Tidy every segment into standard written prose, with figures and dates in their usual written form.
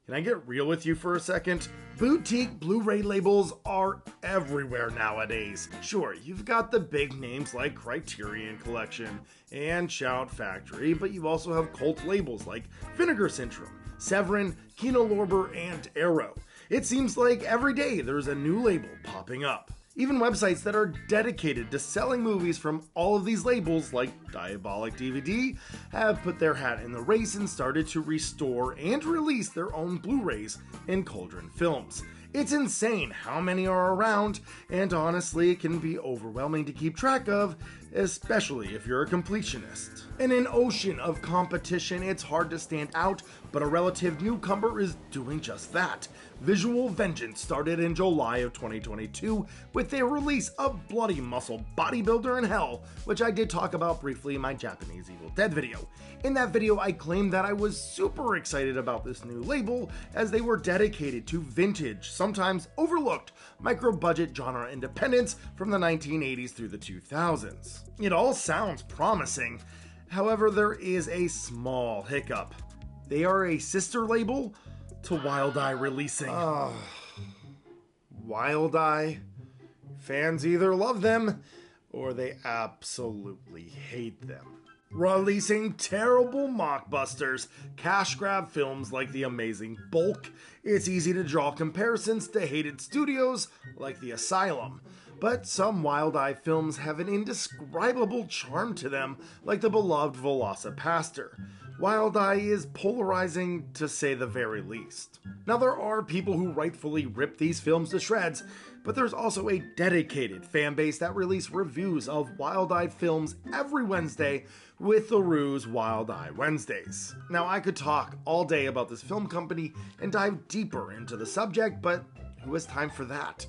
Can I get real with you for a second? Boutique Blu-ray labels are everywhere nowadays. Sure, you've got the big names like Criterion Collection and Shout Factory, but you also have cult labels like Vinegar Syndrome, Severin, Kino Lorber, and Arrow. It seems like every day there's a new label popping up. Even websites that are dedicated to selling movies from all of these labels, like Diabolic DVD, have put their hat in the race and started to restore and release their own Blu-rays in Cauldron Films. It's insane how many are around, and honestly, it can be overwhelming to keep track of, especially if you're a completionist. In an ocean of competition, it's hard to stand out, but a relative newcomer is doing just that. Visual Vengeance started in July of 2022 with their release of Bloody Muscle Bodybuilder in Hell, which I did talk about briefly in my Japanese Evil Dead video. In that video, I claimed that I was super excited about this new label as they were dedicated to vintage, sometimes overlooked, micro-budget genre independence from the 1980s through the 2000s. It all sounds promising. However, there is a small hiccup. They are a sister label to Wild Eye Releasing. Wild Eye? Fans either love them or they absolutely hate them. Releasing terrible mockbusters, cash grab films like The Amazing Bulk. It's easy to draw comparisons to hated studios like The Asylum. But some Wild Eye films have an indescribable charm to them, like the beloved Velocipaster. Wild Eye is polarizing, to say the very least. Now, there are people who rightfully rip these films to shreds, but there's also a dedicated fan base that release reviews of Wild Eye films every Wednesday with the ruse Wild Eye Wednesdays. Now, I could talk all day about this film company and dive deeper into the subject, but who has time for that?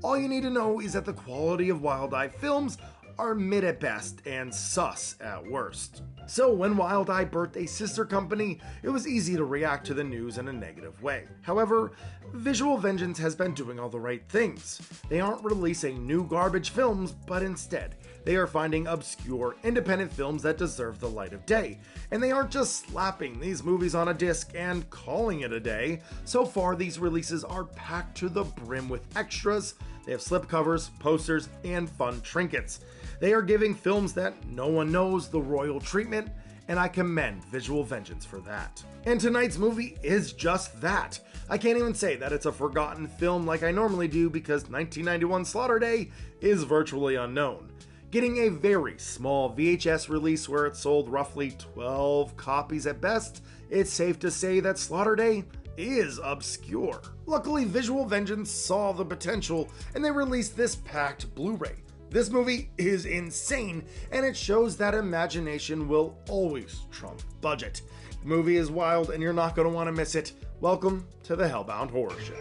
All you need to know is that the quality of Wild Eye films are mid at best and sus at worst. So when Wild Eye birthed a sister company, it was easy to react to the news in a negative way. However, Visual Vengeance has been doing all the right things. They aren't releasing new garbage films, but instead, they are finding obscure, independent films that deserve the light of day. And they aren't just slapping these movies on a disc and calling it a day. So far, these releases are packed to the brim with extras. They have slipcovers, posters, and fun trinkets. They are giving films that no one knows the royal treatment, and I commend Visual Vengeance for that. And tonight's movie is just that. I can't even say that it's a forgotten film like I normally do because 1991 Slaughter Day is virtually unknown. Getting a very small VHS release where it sold roughly 12 copies at best, it's safe to say that Slaughter Day is obscure. Luckily, Visual Vengeance saw the potential and they released this packed Blu-ray. This movie is insane, and it shows that imagination will always trump budget. The movie is wild, and you're not going to want to miss it. Welcome to the HellBound Horror Show.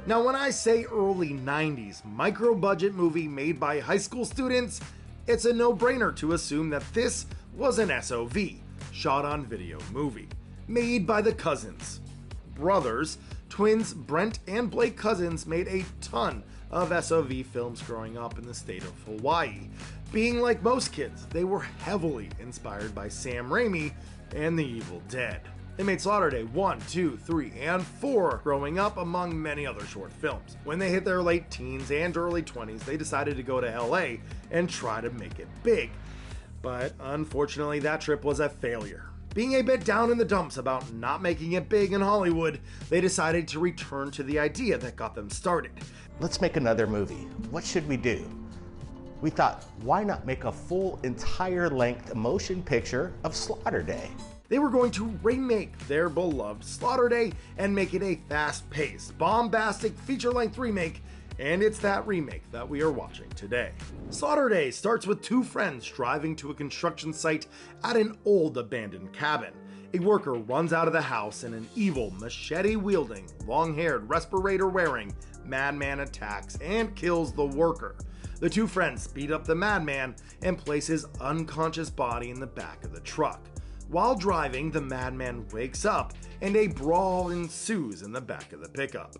Now, when I say early 90s micro-budget movie made by high school students, it's a no-brainer to assume that this was an SOV, shot on video movie, made by the Cousins. Brothers, twins Brent and Blake Cousins made a ton of SOV films growing up in the state of Hawaii. Being like most kids, they were heavily inspired by Sam Raimi and the Evil Dead. They made Slaughter Day 1, 2, 3, and 4 growing up, among many other short films. When they hit their late teens and early 20s, they decided to go to LA and try to make it big. But unfortunately, that trip was a failure. Being a bit down in the dumps about not making it big in Hollywood, they decided to return to the idea that got them started. Let's make another movie. What should we do? We thought, why not make a full, entire-length motion picture of Slaughter Day? They were going to remake their beloved Slaughter Day and make it a fast-paced, bombastic, feature-length remake, and it's that remake that we are watching today. Slaughter Day starts with two friends driving to a construction site at an old abandoned cabin. A worker runs out of the house and an evil, machete-wielding, long-haired, respirator-wearing madman attacks and kills the worker. The two friends beat up the madman and place his unconscious body in the back of the truck. While driving, the madman wakes up and a brawl ensues in the back of the pickup.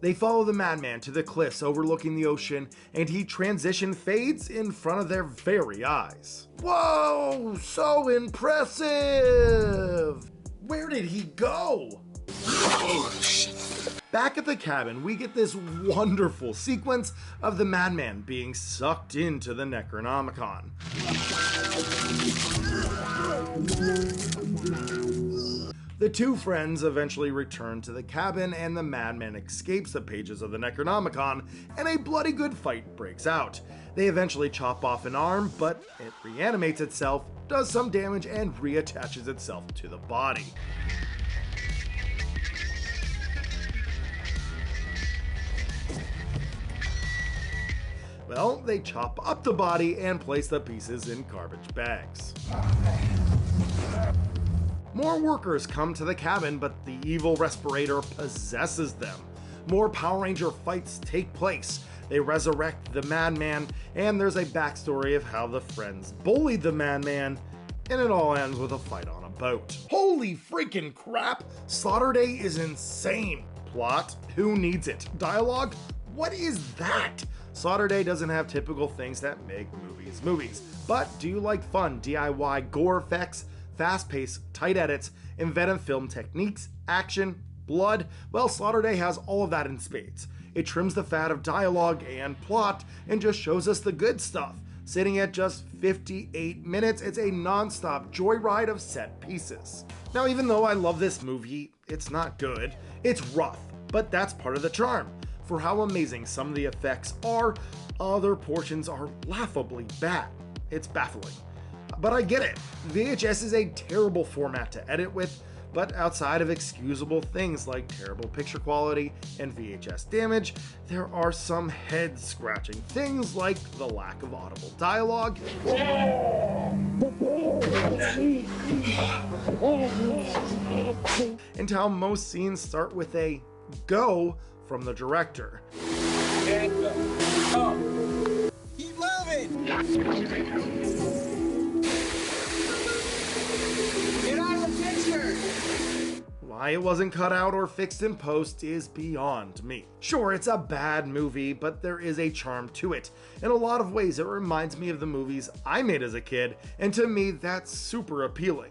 They follow the madman to the cliffs overlooking the ocean, and he transition fades in front of their very eyes. Whoa, so impressive! Where did he go? Oh, shit. Back at the cabin, we get this wonderful sequence of the madman being sucked into the Necronomicon. The two friends eventually return to the cabin, and the madman escapes the pages of the Necronomicon, and a bloody good fight breaks out. They eventually chop off an arm, but it reanimates itself, does some damage, and reattaches itself to the body. Well, they chop up the body and place the pieces in garbage bags. More workers come to the cabin, but the evil respirator possesses them. More Power Ranger fights take place. They resurrect the madman, and there's a backstory of how the friends bullied the madman, and it all ends with a fight on a boat. Holy freaking crap! Slaughter Day is insane. Plot? Who needs it? Dialogue? What is that? Slaughter Day doesn't have typical things that make movies. But do you like fun DIY gore effects, fast-paced, tight edits, inventive film techniques, action, blood? Well, Slaughter Day has all of that in spades. It trims the fat of dialogue and plot and just shows us the good stuff. Sitting at just 58 minutes, it's a non-stop joyride of set pieces. Now, even though I love this movie, it's not good. It's rough, but that's part of the charm. For how amazing some of the effects are, other portions are laughably bad. It's baffling. But I get it. VHS is a terrible format to edit with, but outside of excusable things like terrible picture quality and VHS damage, there are some head-scratching things like the lack of audible dialogue, and how most scenes start with a go from the director. And keep moving! Get out of the picture! Why it wasn't cut out or fixed in post is beyond me. Sure, it's a bad movie, but there is a charm to it. In a lot of ways, it reminds me of the movies I made as a kid, and to me, that's super appealing.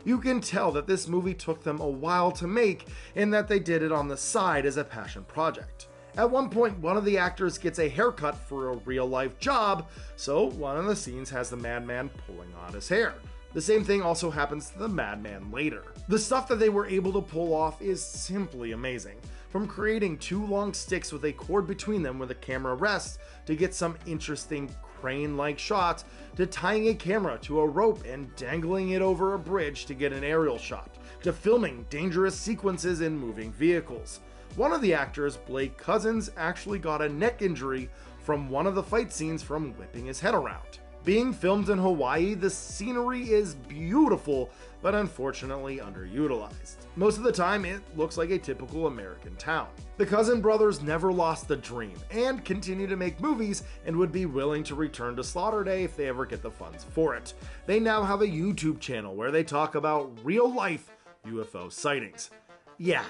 You can tell that this movie took them a while to make, and that they did it on the side as a passion project. At one point, one of the actors gets a haircut for a real-life job, so one of the scenes has the madman pulling on his hair. The same thing also happens to the madman later. The stuff that they were able to pull off is simply amazing. From creating two long sticks with a cord between them where the camera rests to get some interesting crane-like shots, to tying a camera to a rope and dangling it over a bridge to get an aerial shot, to filming dangerous sequences in moving vehicles. One of the actors, Blake Cousins, actually got a neck injury from one of the fight scenes from whipping his head around. Being filmed in Hawaii, the scenery is beautiful, but unfortunately underutilized. Most of the time, it looks like a typical American town. The Cousin brothers never lost the dream, and continue to make movies, and would be willing to return to Slaughter Day if they ever get the funds for it. They now have a YouTube channel where they talk about real-life UFO sightings. Yeah,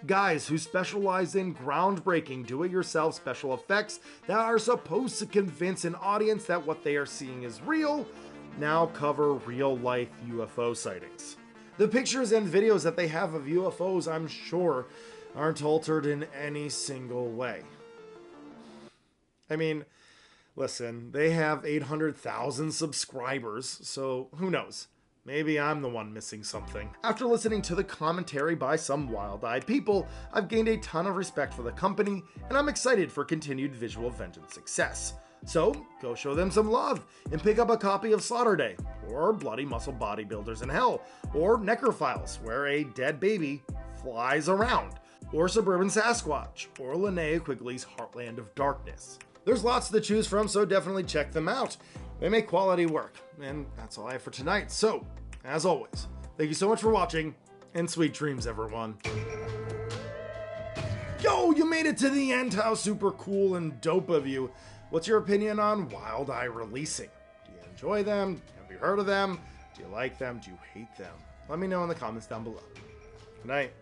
guys who specialize in groundbreaking do-it-yourself special effects that are supposed to convince an audience that what they are seeing is real, now cover real-life UFO sightings. The pictures and videos that they have of UFOs, I'm sure, aren't altered in any single way. I mean, listen, they have 800,000 subscribers, so who knows? Maybe I'm the one missing something. After listening to the commentary by some wild-eyed people, I've gained a ton of respect for the company, and I'm excited for continued Visual Vengeance success. So, go show them some love, and pick up a copy of Slaughter Day, or Bloody Muscle Bodybuilders in Hell, or Necrophiles, where a dead baby flies around, or Suburban Sasquatch, or Linnea Quigley's Heartland of Darkness. There's lots to choose from, so definitely check them out. They make quality work, and that's all I have for tonight. So, as always, thank you so much for watching, and sweet dreams, everyone. Yo, you made it to the end! How super cool and dope of you. What's your opinion on Wild Eye releasing? Do you enjoy them? Have you heard of them? Do you like them? Do you hate them? Let me know in the comments down below. Good night.